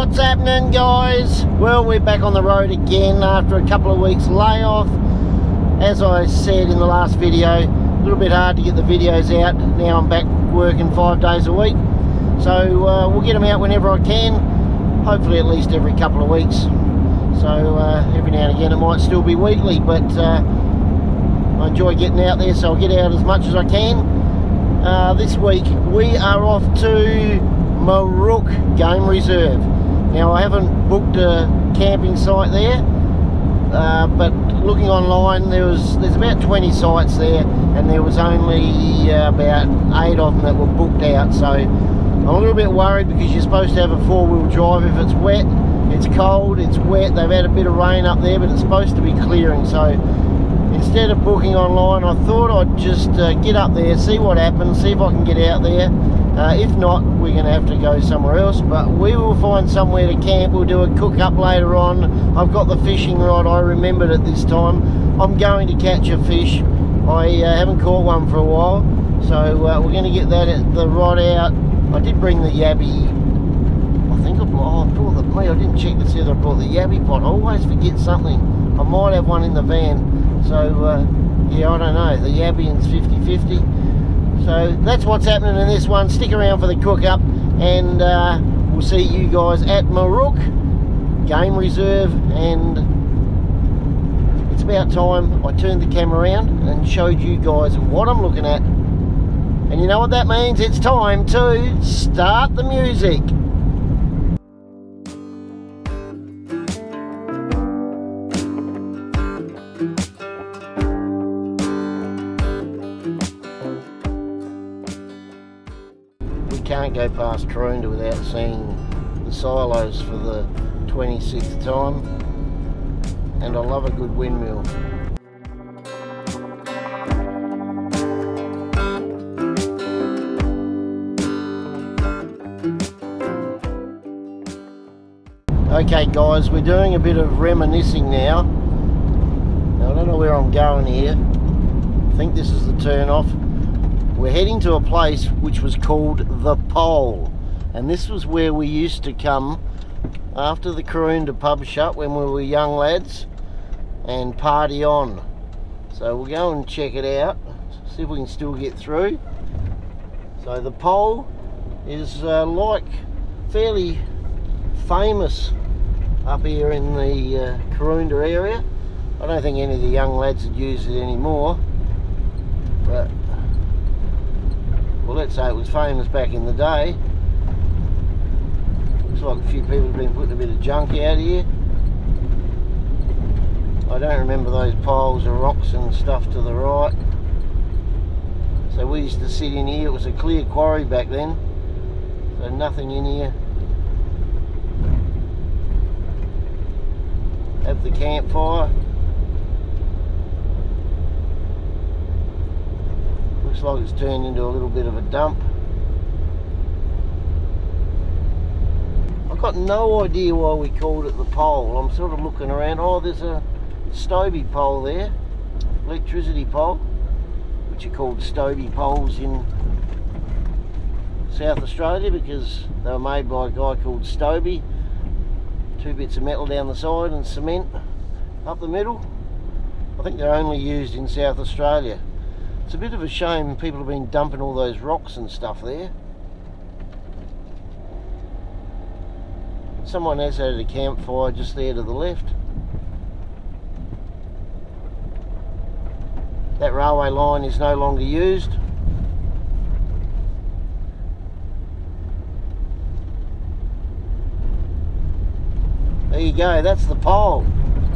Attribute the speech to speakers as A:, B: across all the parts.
A: What's happening, guys? Well, we're back on the road again after a couple of weeks layoff. As I said in the last video, a little bit hard to get the videos out. Now I'm back working 5 days a week, so we'll get them out whenever I can, hopefully at least every couple of weeks. So every now and again it might still be weekly, but I enjoy getting out there, so I'll get out as much as I can. This week we are off to Moorook Game Reserve. Now, I haven't booked a camping site there, but looking online, there's about 20 sites there, and there was only about 8 of them that were booked out. So I'm a little bit worried, because you're supposed to have a 4-wheel drive if it's wet. It's cold, it's wet, they've had a bit of rain up there, but it's supposed to be clearing. So instead of booking online, I thought I'd just get up there, see what happens, see if I can get out there. If not, we're going to have to go somewhere else, but we will find somewhere to camp. We'll do a cook up later on. I've got the fishing rod, I remembered it this time. I'm going to catch a fish. I haven't caught one for a while, so we're going to get the rod out. I did bring the yabby. I think I brought I didn't check to see if I brought the yabby pot. I always forget something. I might have one in the van, so yeah, I don't know. The yabby is 50-50. So that's what's happening in this one. Stick around for the cook up, and we'll see you guys at Moorook Game Reserve. And it's about time I turned the camera around and showed you guys what I'm looking at. And you know what that means? It's time to start the music. Can't go past Karoonda without seeing the silos for the 26th time, and I love a good windmill. Okay guys, we're doing a bit of reminiscing now. I don't know where I'm going here. I think this is the turn off. We're heading to a place which was called The Pole, and this was where we used to come after the Karoonda pub shut when we were young lads and party on. So we'll go and check it out, see if we can still get through. So The Pole is like fairly famous up here in the Karoonda area. I don't think any of the young lads would use it anymore, but well, let's say it was famous back in the day. Looks like a few people have been putting a bit of junk out here. I don't remember those piles of rocks and stuff to the right. So we used to sit in here. It was a clear quarry back then, so nothing in here. Have the campfire. Looks like it's turned into a little bit of a dump. I've got no idea why we called it The Pole. I'm sort of looking around. Oh, there's a Stobie pole there, electricity pole, which are called Stobie poles in South Australia because they were made by a guy called Stobie. 2 bits of metal down the side and cement up the middle. I think they're only used in South Australia. It's a bit of a shame people have been dumping all those rocks and stuff there. Someone has had a campfire just there to the left. That railway line is no longer used. There you go, that's The Pole.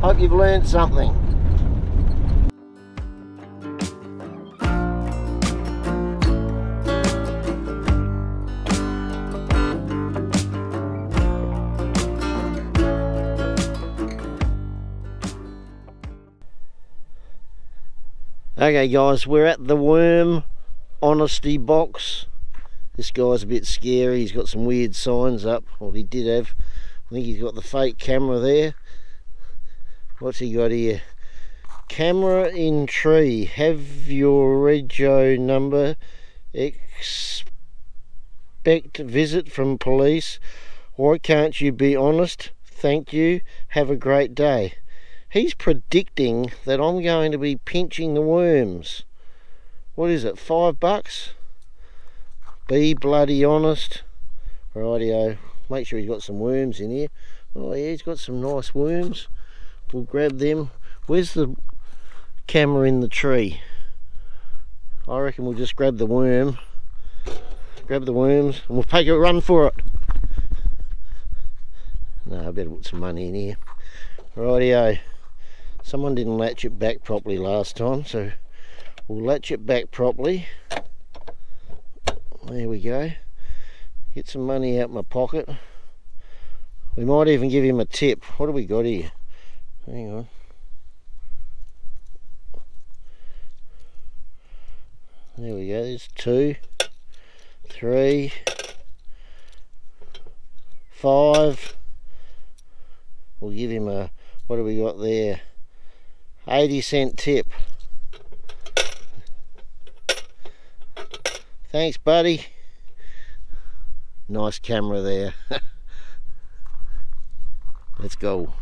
A: Hope you've learned something. Okay guys, we're at the Worm Honesty Box. This guy's a bit scary. He's got some weird signs up. Well, he did have. I think he's got the fake camera there. What's he got here? Camera in tree. Have your rego number. Expect visit from police Why can't you be honest? Thank you. Have a great day. He's predicting that I'm going to be pinching the worms. What is it, $5? Be bloody honest. Rightio. Make sure he's got some worms in here. Oh yeah, he's got some nice worms. We'll grab them. Where's the camera in the tree? I reckon we'll just grab the worm. Grab the worms and we'll take a run for it. No, I better put some money in here. Rightio. Someone didn't latch it back properly last time, so we'll latch it back properly. There we go. Get some money out my pocket. We might even give him a tip. What do we got here? Hang on. There we go. There's 2, 3, 5. We'll give him a, what do we got there? 80-cent tip. Thanks, buddy. Nice camera there. Let's go.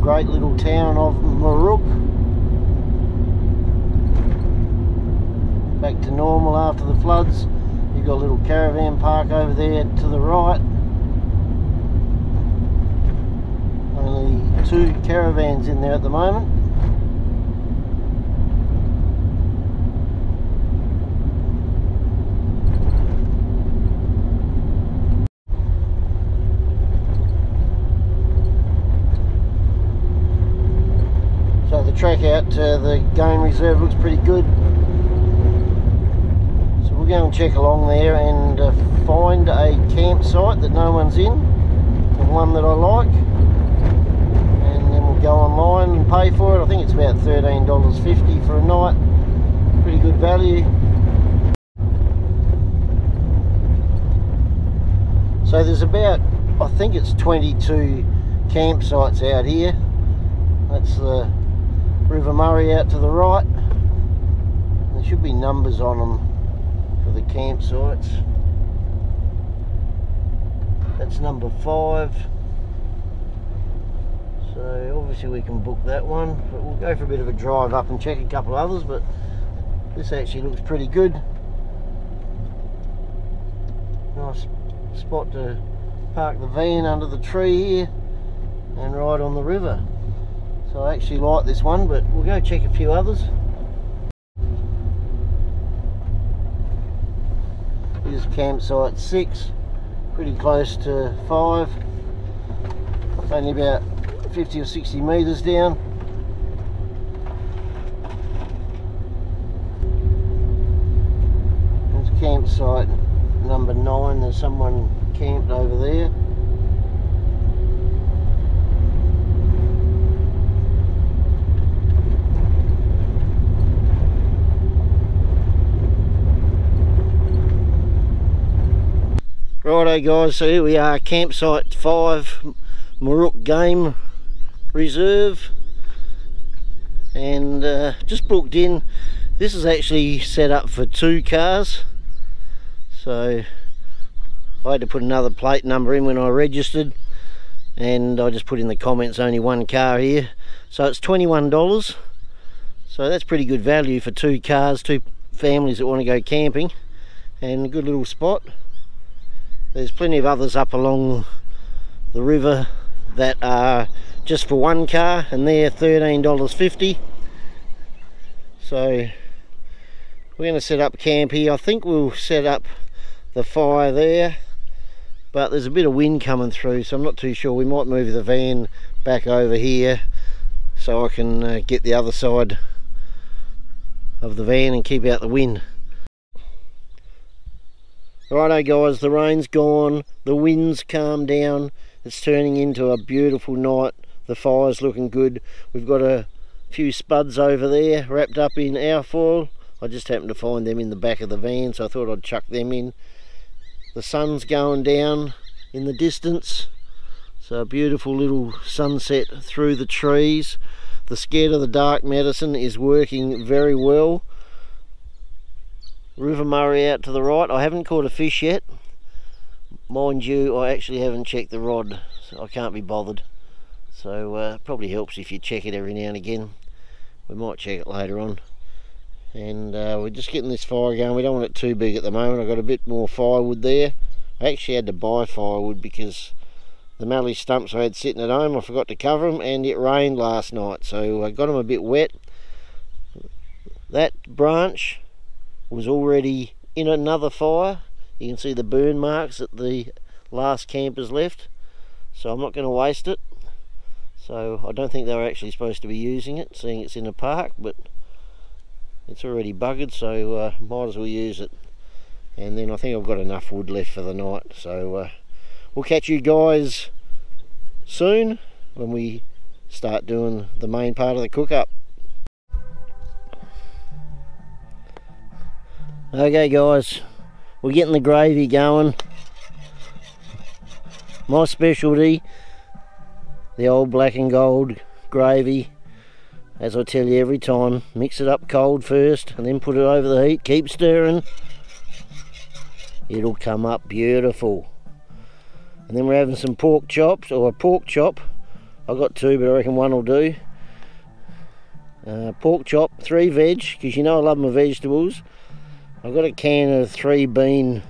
A: Great little town of Moorook. Back to normal after the floods. You've got a little caravan park over there to the right. Only 2 caravans in there at the moment. Track out to the game reserve looks pretty good, so we'll go and check along there and find a campsite that no one's in, and one that I like, and then we'll go online and pay for it. I think it's about $13.50 for a night. Pretty good value. So there's about, I think it's 22 campsites out here. That's the River Murray out to the right. There should be numbers on them for the campsites. That's number 5. So obviously we can book that one, but we'll go for a bit of a drive up and check a couple of others, but this actually looks pretty good. Nice spot to park the van under the tree here and ride on the river. So I actually like this one, but we'll go check a few others. Here's campsite 6, pretty close to 5. It's only about 50 or 60 metres down. There's campsite number 9, there's someone camped over there. Righto guys, so here we are, campsite 5, Moorook Game Reserve, and just booked in. This is actually set up for 2 cars, so I had to put another plate number in when I registered, and I just put in the comments only 1 car here, so it's $21. So that's pretty good value for 2 cars, 2 families that want to go camping, and a good little spot. There's plenty of others up along the river that are just for 1 car, and they're $13.50. So we're going to set up camp here. I think we'll set up the fire there, but there's a bit of wind coming through, so I'm not too sure. We might move the van back over here so I can get the other side of the van and keep out the wind. Righto guys, the rain's gone, the wind's calmed down, it's turning into a beautiful night. The fire's looking good. We've got a few spuds over there wrapped up in our foil. I just happened to find them in the back of the van, so I thought I'd chuck them in. The sun's going down in the distance, so a beautiful little sunset through the trees. The Scared of the Dark medicine is working very well. River Murray out to the right. I haven't caught a fish yet. Mind you, I actually haven't checked the rod, so I can't be bothered. So probably helps if you check it every now and again. We might check it later on. And we're just getting this fire going. We don't want it too big at the moment. I've got a bit more firewood there. I actually had to buy firewood because the mallee stumps I had sitting at home, I forgot to cover them, and it rained last night, so I got them a bit wet. That branch was already in another fire. You can see the burn marks that the last campers left, so I'm not going to waste it. So I don't think they were actually supposed to be using it, seeing it's in a park, but it's already buggered, so might as well use it. And then I think I've got enough wood left for the night, so we'll catch you guys soon when we start doing the main part of the cook up. Okay guys, we're getting the gravy going. My specialty, the old black and gold gravy. As I tell you every time, mix it up cold first and then put it over the heat, keep stirring. It'll come up beautiful. And then we're having some pork chops, or a pork chop. I've got two, but I reckon one will do. Pork chop, 3 veg, because you know I love my vegetables. I've got a can of 3 beans,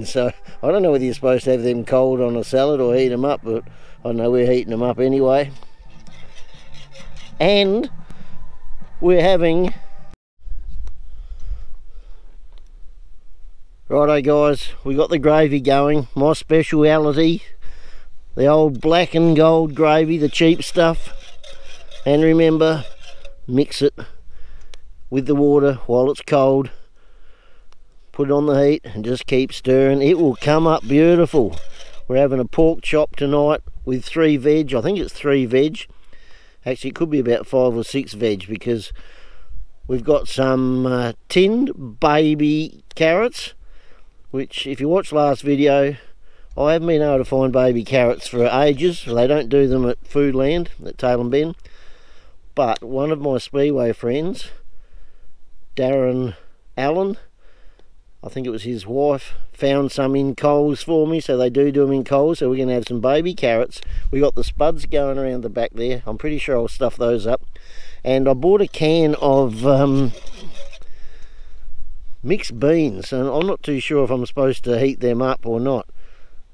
A: so I don't know whether you're supposed to have them cold on a salad or heat them up, but I don't know, we're heating them up anyway. And we're having... Righto guys, we got the gravy going. My speciality, the old black and gold gravy, the cheap stuff. And remember, mix it with the water while it's cold. Put it on the heat and just keep stirring. It will come up beautiful. We're having a pork chop tonight with 3 veg. I think it's 3 veg. Actually, it could be about 5 or 6 veg, because we've got some tinned baby carrots, which, if you watched last video, I haven't been able to find baby carrots for ages. They don't do them at Foodland, at Tailem Bend. But one of my Speedway friends, Darren Allen, I think it was his wife, found some in Coles for me, so they do them in Coles. So we're going to have some baby carrots. We got the spuds going around the back there. I'm pretty sure I'll stuff those up. And I bought a can of mixed beans, and I'm not too sure if I'm supposed to heat them up or not,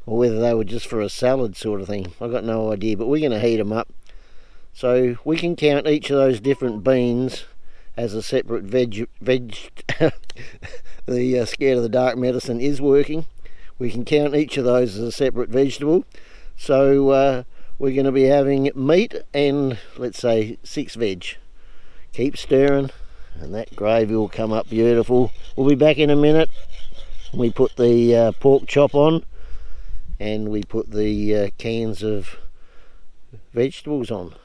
A: or whether they were just for a salad sort of thing. I've got no idea, but we're going to heat them up. So we can count each of those different beans as a separate veg. The Scared of the Dark medicine is working. We can count each of those as a separate vegetable. So we're going to be having meat and, let's say, 6 veg. Keep stirring and that gravy will come up beautiful. We'll be back in a minute. We put the pork chop on and we put the cans of vegetables on.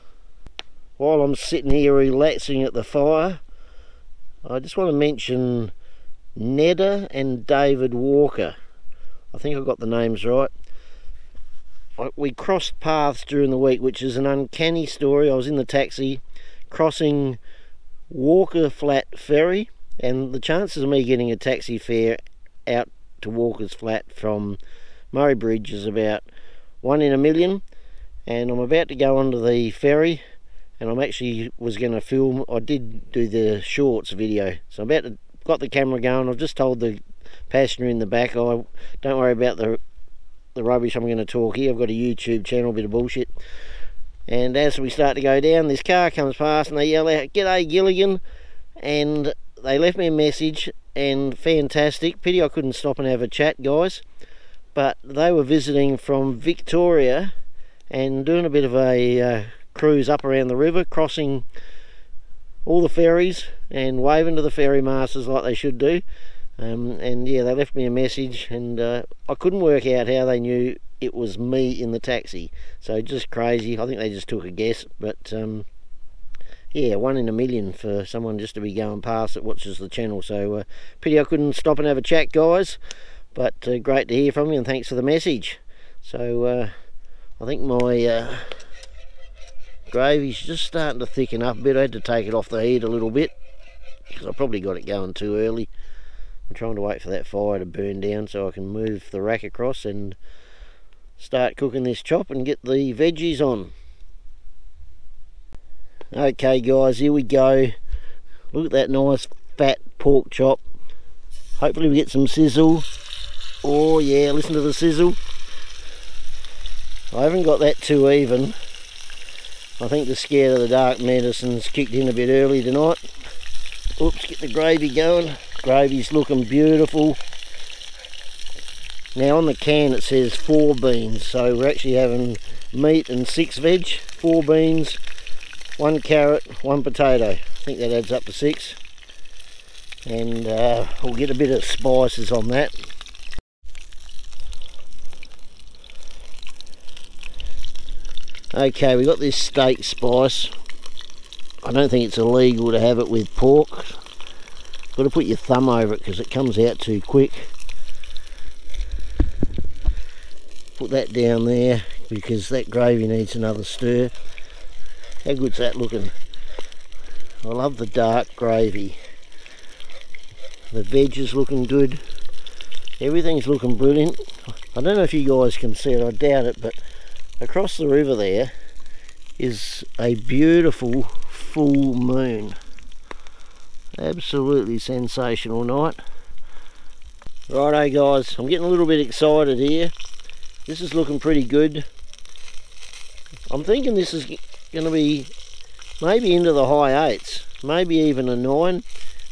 A: While I'm sitting here relaxing at the fire, I just want to mention Nedda and David Walker. I think I got the names right. We crossed paths during the week, which is an uncanny story. I was in the taxi crossing Walker Flat Ferry, and the chances of me getting a taxi fare out to Walker's Flat from Murray Bridge is about 1 in a million. And I'm about to go onto the ferry, and I'm actually was going to film. I did do the shorts video, so I'm about to got the camera going. I've just told the passenger in the back, oh, don't worry about the rubbish I'm going to talk here. I've got a YouTube channel, a bit of bullshit. And as we start to go down, this car comes past and they yell out, "G'day Gilligan," and they left me a message, and fantastic. Pity I couldn't stop and have a chat, guys. But they were visiting from Victoria and doing a bit of a cruise up around the river, crossing all the ferries and waving to the ferry masters like they should do. And yeah, they left me a message, and I couldn't work out how they knew it was me in the taxi. So just crazy. I think they just took a guess, but yeah, 1 in a million for someone just to be going past that watches the channel. So pity I couldn't stop and have a chat, guys, but great to hear from you, and thanks for the message. So I think my gravy's just starting to thicken up a bit. I had to take it off the heat a little bit because I probably got it going too early. I'm trying to wait for that fire to burn down so I can move the rack across and start cooking this chop and get the veggies on. Okay guys, here we go. Look at that nice fat pork chop. Hopefully we get some sizzle. Oh yeah, listen to the sizzle. I haven't got that too even. I think the Scared of the Dark medicine's kicked in a bit early tonight. Oops, get the gravy going. Gravy's looking beautiful. Now on the can it says 4 beans, so we're actually having meat and 6 veg. 4 beans, 1 carrot, 1 potato. I think that adds up to 6. And we'll get a bit of spices on that. Okay, we got this steak spice. I don't think it's illegal to have it with pork. Got to put your thumb over it because it comes out too quick. Put that down there because that gravy needs another stir. How good's that looking? I love the dark gravy. The veg is looking good. Everything's looking brilliant. I don't know if you guys can see it, I doubt it, but across the river there is a beautiful full moon. Absolutely sensational night. Righto guys, I'm getting a little bit excited here. This is looking pretty good. I'm thinking this is going to be maybe into the high 8s, maybe even a 9.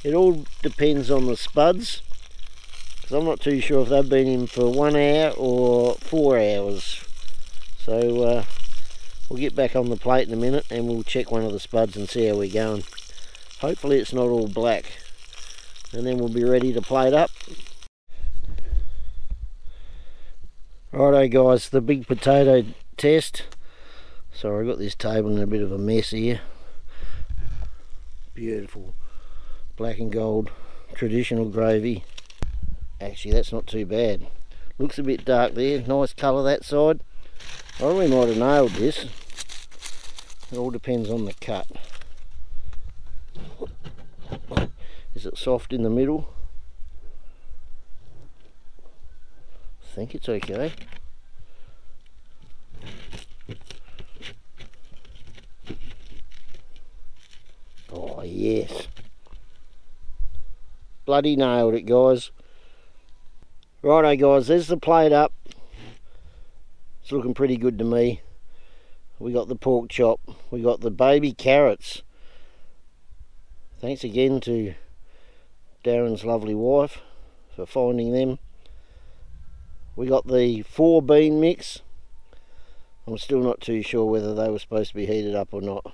A: It all depends on the spuds, because I'm not too sure if they've been in for 1 hour or 4 hours. So we'll get back on the plate in a minute and we'll check one of the spuds and see how we're going. Hopefully it's not all black, and then we'll be ready to plate up. Righto guys, the big potato test. Sorry, I got this table in a bit of a mess here. Beautiful black and gold traditional gravy. Actually, that's not too bad. Looks a bit dark there, nice colour that side. I really might have nailed this. It all depends on the cut. Is it soft in the middle? I think it's okay. Oh yes. Bloody nailed it guys. Righto guys, there's the plate up. It's looking pretty good to me. We got the pork chop, we got the baby carrots. Thanks again to Darren's lovely wife for finding them. We got the 4 bean mix. I'm still not too sure whether they were supposed to be heated up or not,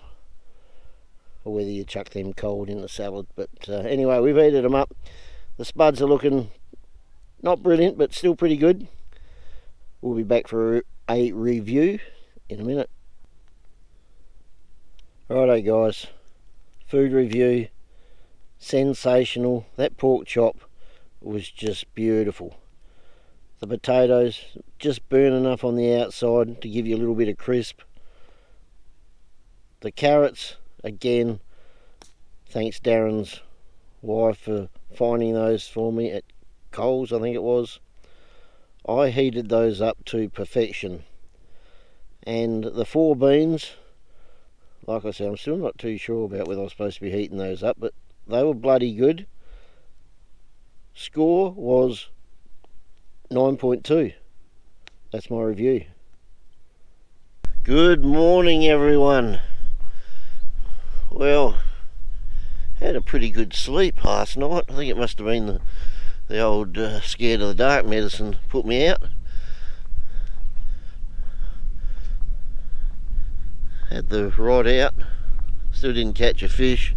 A: or whether you chuck them cold in the salad, but anyway, we've heated them up. The spuds are looking not brilliant, but still pretty good. We'll be back for a review in a minute. Righto guys, food review, sensational. That pork chop was just beautiful. The potatoes just burn enough on the outside to give you a little bit of crisp. The carrots, again, thanks Darren's wife for finding those for me at Coles, I think it was. I heated those up to perfection. And the 4 beans, like I said, I'm still not too sure about whether I'm supposed to be heating those up, but they were bloody good. Score was 9.2. That's my review. Good morning everyone. Well, had a pretty good sleep last night. I think it must have been the old Scared of the Dark medicine put me out. Had the rod out, still didn't catch a fish.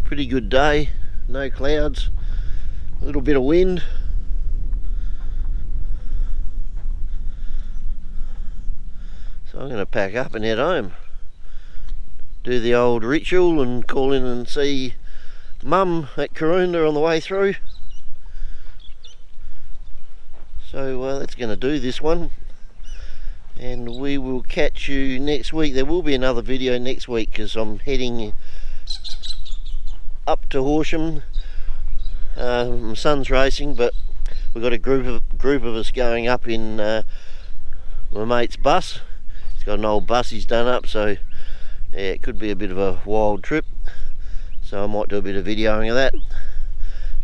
A: Pretty good day, no clouds, a little bit of wind. So I'm going to pack up and head home. Do the old ritual and call in and see Mum at Karoonda on the way through. So that's going to do this one, and we will catch you next week. There will be another video next week because I'm heading up to Horsham. My son's racing, but we've got a group of us going up in my mate's bus. He's got an old bus he's done up, so yeah, it could be a bit of a wild trip. So I might do a bit of videoing of that,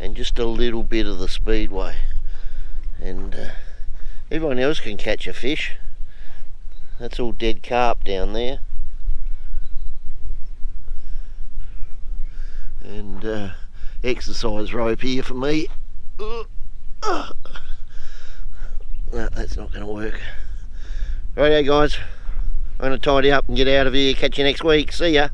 A: and just a little bit of the speedway. And everyone else can catch a fish. That's all dead carp down there. And exercise rope here for me. No, that's not going to work. Righto guys, I'm going to tidy up and get out of here. Catch you next week. See ya.